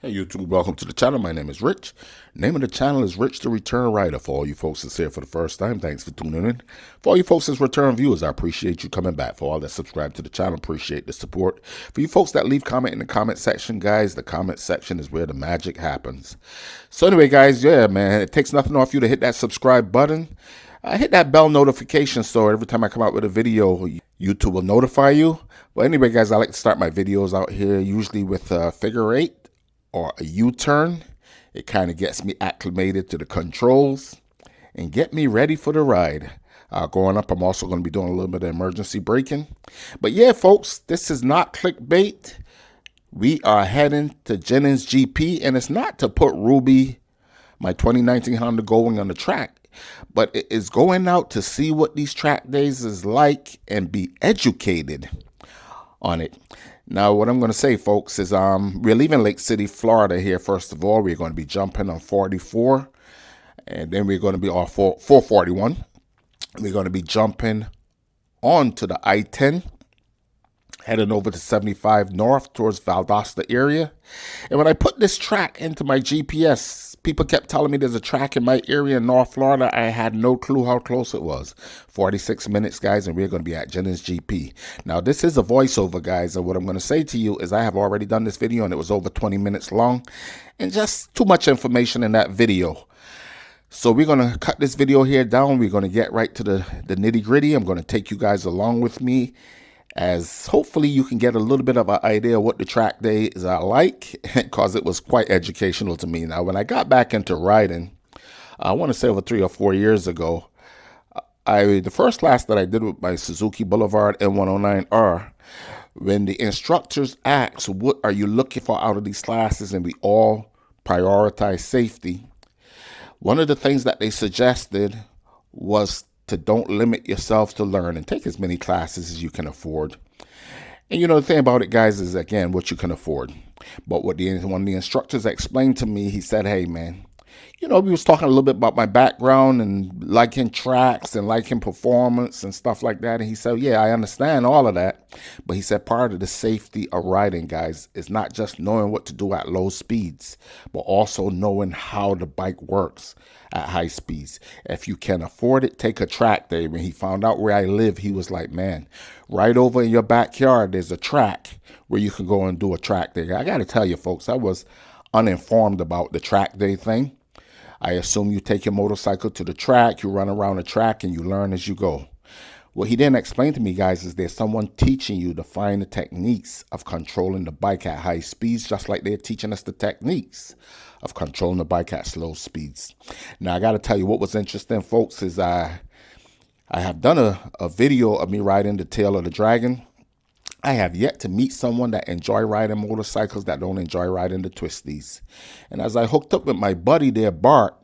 Hey YouTube, welcome to the channel. My name is Rich. Name of the channel is Rich the Return Rider. For all you folks that's here for the first time, thanks for tuning in. For all you folks that's return viewers, I appreciate you coming back. For all that subscribe to the channel, appreciate the support. For you folks that leave comment in the comment section, guys, the comment section is where the magic happens. So anyway, guys, yeah, man, it takes nothing off you to hit that subscribe button. Hit that bell notification so every time I come out with a video, YouTube will notify you. But anyway, guys, I like to start my videos out here usually with figure eight or a U-turn. It kind of gets me acclimated to the controls and get me ready for the ride. Going up, I'm also going to be doing a little bit of emergency braking. But yeah, folks, this is not clickbait. We are heading to Jennings GP, and it's not to put Ruby, my 2019 Honda Goldwing, on the track, but it is going out to see what these track days is like and be educated on it. Now, what I'm going to say, folks, is we're leaving Lake City, Florida here. First of all, we're going to be jumping on 44, and then we're going to be off 441. We're going to be jumping onto the I-10, heading over to 75 north towards Valdosta area. And when I put this track into my GPS, people kept telling me there's a track in my area in North Florida. I had no clue how close it was. 46 minutes, guys, and we're going to be at Jennings GP. Now, this is a voiceover, guys, and what I'm going to say to you is I have already done this video, and it was over 20 minutes long, and just too much information in that video. So we're going to cut this video here down. We're going to get right to the nitty-gritty. I'm going to take you guys along with me, as hopefully you can get a little bit of an idea of what the track days are like, because it was quite educational to me. Now, when I got back into riding, I want to say over 3 or 4 years ago, the first class that I did with my Suzuki Boulevard M109R, when the instructors asked, what are you looking for out of these classes, and we all prioritize safety, one of the things that they suggested was to don't limit yourself to learn and take as many classes as you can afford. And you know, the thing about it, guys, is again, what you can afford. But when the instructors explained to me, he said, hey, man, you know, we was talking a little bit about my background and liking tracks and liking performance and stuff like that. And he said, yeah, I understand all of that. But he said part of the safety of riding, guys, is not just knowing what to do at low speeds, but also knowing how the bike works at high speeds. If you can afford it, take a track day. When he found out where I live, he was like, man, right over in your backyard, there's a track where you can go and do a track day. I got to tell you, folks, I was uninformed about the track day thing. I assume you take your motorcycle to the track, you run around the track, and you learn as you go. What he didn't explain to me, guys, is there's someone teaching you to find the techniques of controlling the bike at high speeds, just like they're teaching us the techniques of controlling the bike at slow speeds. Now, I got to tell you what was interesting, folks, is I have done a video of me riding the tail of the dragon. I have yet to meet someone that enjoy riding motorcycles that don't enjoy riding the twisties. And as I hooked up with my buddy there, Bart,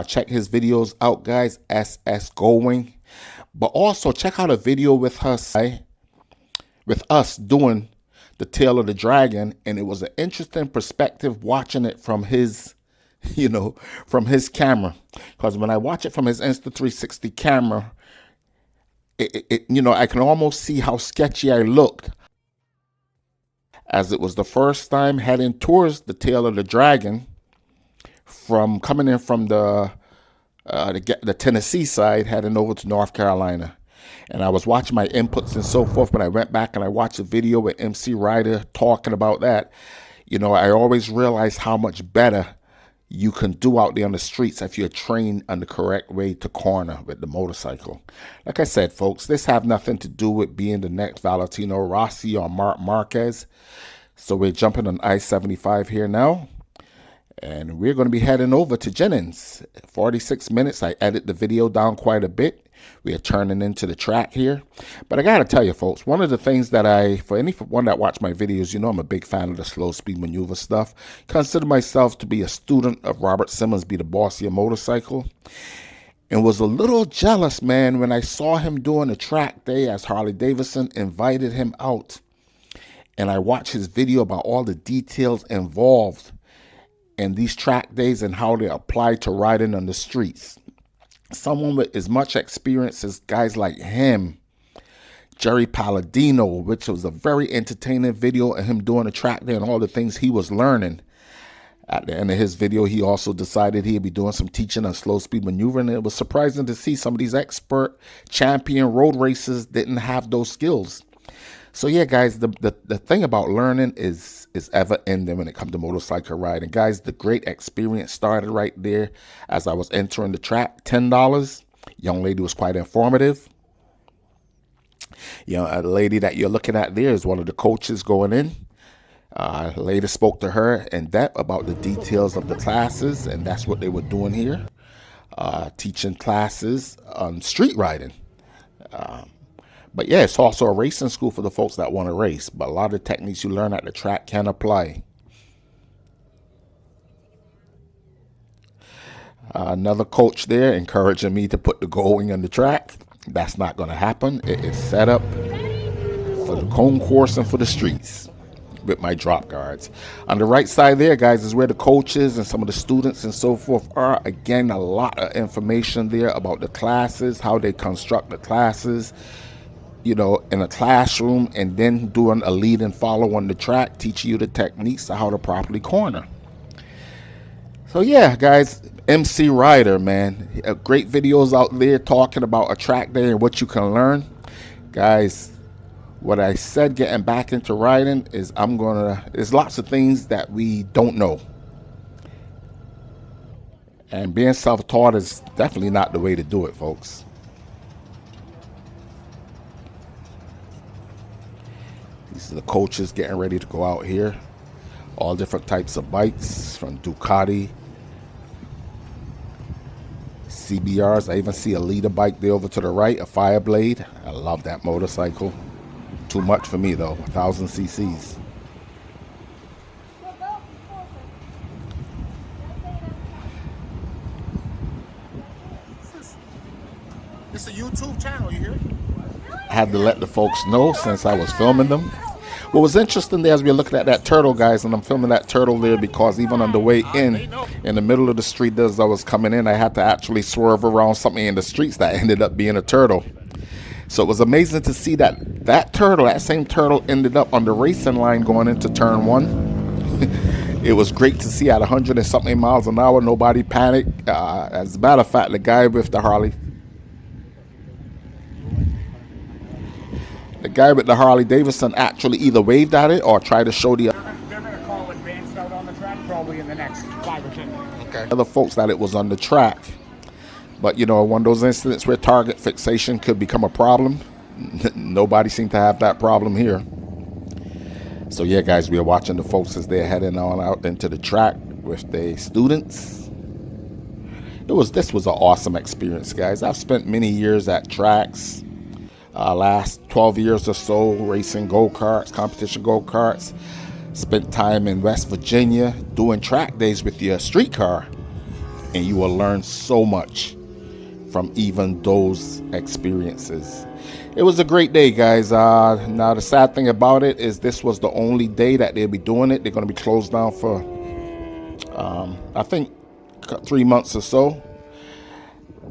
check his videos out, guys, SS Goldwing. But also check out a video with us doing the tail of the dragon. And it was an interesting perspective watching it from his, from his camera. Because when I watch it from his Insta360 camera, I can almost see how sketchy I looked, as it was the first time heading towards the tail of the dragon, from coming in from the Tennessee side, heading over to North Carolina. And I was watching my inputs and so forth, but I went back and I watched a video with MC Ryder talking about that. I always realized how much better you can do out there on the streets if you're trained on the correct way to corner with the motorcycle. Like I said, folks, this have nothing to do with being the next Valentino Rossi or Marc Marquez. So we're jumping on I-75 here now, and we're going to be heading over to Jennings. 46 minutes. I edit the video down quite a bit. We are turning into the track here. But I got to tell you, folks, one of the things that for anyone that watch my videos, I'm a big fan of the slow speed maneuver stuff. Consider myself to be a student of Robert Simmons' Be the Boss of Your Motorcycle. And was a little jealous, man, when I saw him doing a track day as Harley Davidson invited him out. And I watched his video about all the details involved in these track days and how they apply to riding on the streets. Someone with as much experience as guys like him Jerry Palladino, which was a very entertaining video of him doing the track there and all the things he was learning. At the end of his video, he also decided he'd be doing some teaching on slow speed maneuvering. And it was surprising to see some of these expert champion road racers didn't have those skills. So yeah, guys, the thing about learning is ever ending when it comes to motorcycle riding. Guys, the great experience started right there as I was entering the track. $10. Young lady was quite informative. You know, a lady that you're looking at there is one of the coaches going in. Later spoke to her in depth about the details of the classes, and that's what they were doing here, teaching classes on street riding. But yeah, it's also a racing school for the folks that want to race, but a lot of the techniques you learn at the track can apply. Another coach there encouraging me to put the Goldwing on the track. That's not going to happen. It is set up for the cone course and for the streets with my drop guards. On the right side there, guys, is where the coaches and some of the students and so forth are. Again, a lot of information there about the classes, how they construct the classes, you know, in a classroom, and then doing a lead and follow on the track, teaching you the techniques of how to properly corner. So yeah, guys, MC Rider, man, great videos out there talking about a track day and what you can learn. Guys, what I said getting back into riding is there's lots of things that we don't know. And being self-taught is definitely not the way to do it, folks. These are the coaches getting ready to go out here. All different types of bikes, from Ducati, CBRs. I even see a leader bike there over to the right, a Fireblade. I love that motorcycle. Too much for me though, 1,000 cc's. It's a YouTube channel, you hear? I had to let the folks know since I was filming them. What was interesting there as we were looking at that turtle, guys, and I'm filming that turtle there because even on the way in the middle of the street as I was coming in, I had to actually swerve around something in the streets that ended up being a turtle. So it was amazing to see that same turtle ended up on the racing line going into turn one. It was great to see at 100 and something miles an hour, nobody panicked. As a matter of fact, the guy with the Harley Davidson actually either waved at it or tried to show the They're going to call advanced out on the track probably in the next 5 or 10 minutes. Okay. Other folks that it was on the track. But, you know, one of those incidents where target fixation could become a problem. Nobody seemed to have that problem here. So, yeah, guys, we are watching the folks as they're heading on out into the track with the students. This was an awesome experience, guys. I've spent many years at tracks. Last 12 years or so racing go-karts, competition go-karts. Spent time in West Virginia doing track days with your streetcar. And you will learn so much from even those experiences. It was a great day, guys. Now the sad thing about it is this was the only day that they'll be doing it. They're going to be closed down for I think 3 months or so.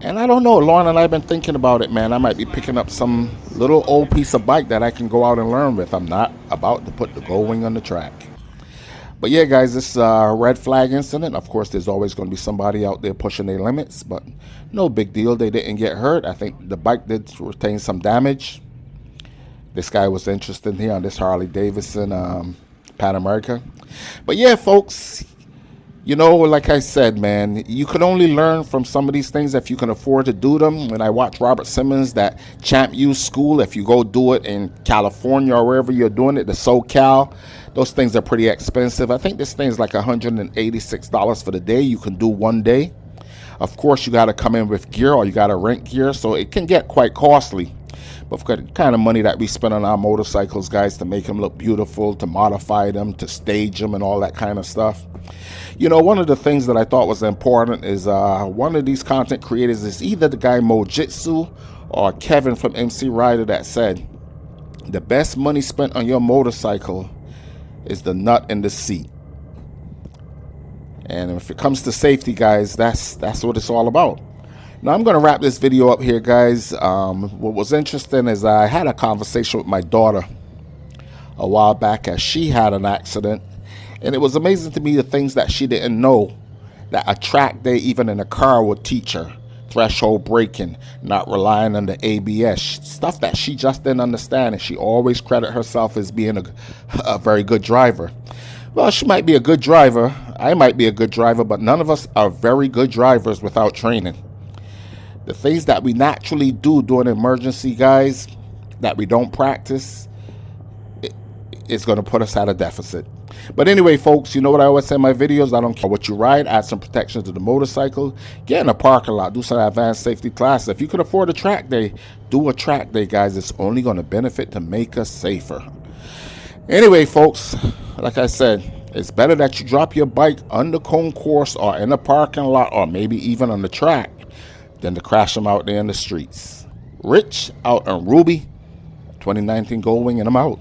And I don't know, Lauren and I have been thinking about it, man. I might be picking up some little old piece of bike that I can go out and learn with. I'm not about to put the Goldwing on the track. But yeah, guys, this red flag incident, of course, there's always going to be somebody out there pushing their limits, but no big deal. They didn't get hurt. I think the bike did retain some damage. This guy was interested here on this Harley Davidson Pan America. But yeah, folks, you know, like I said, man, you can only learn from some of these things if you can afford to do them. When I watch Robert Simmons, that Champ U school, if you go do it in California or wherever you're doing it, the SoCal, those things are pretty expensive. I think this thing is like $186 for the day. You can do one day. Of course, you got to come in with gear or you got to rent gear, so it can get quite costly. But for the kind of money that we spend on our motorcycles, guys, to make them look beautiful, to modify them, to stage them and all that kind of stuff. You know, one of the things that I thought was important is one of these content creators is either the guy Mojitsu or Kevin from MC Rider that said, the best money spent on your motorcycle is the nut in the seat. And if it comes to safety, guys, that's what it's all about. Now I'm going to wrap this video up here, guys. What was interesting is I had a conversation with my daughter a while back as she had an accident, and it was amazing to me the things that she didn't know that a track day even in a car would teach her. Threshold braking, not relying on the ABS, stuff that she just didn't understand, and she always credit herself as being a very good driver. Well, she might be a good driver, I might be a good driver, but none of us are very good drivers without training. The things that we naturally do during an emergency, guys, that we don't practice, it's going to put us at a deficit. But anyway, folks, you know what I always say in my videos, I don't care what you ride, add some protection to the motorcycle, get in a parking lot, do some advanced safety classes. If you could afford a track day, do a track day, guys. It's only going to benefit to make us safer. Anyway, folks, like I said, it's better that you drop your bike on the concourse or in a parking lot or maybe even on the track than to crash them out there in the streets. Rich out on Ruby, 2019 Goldwing, and I'm out.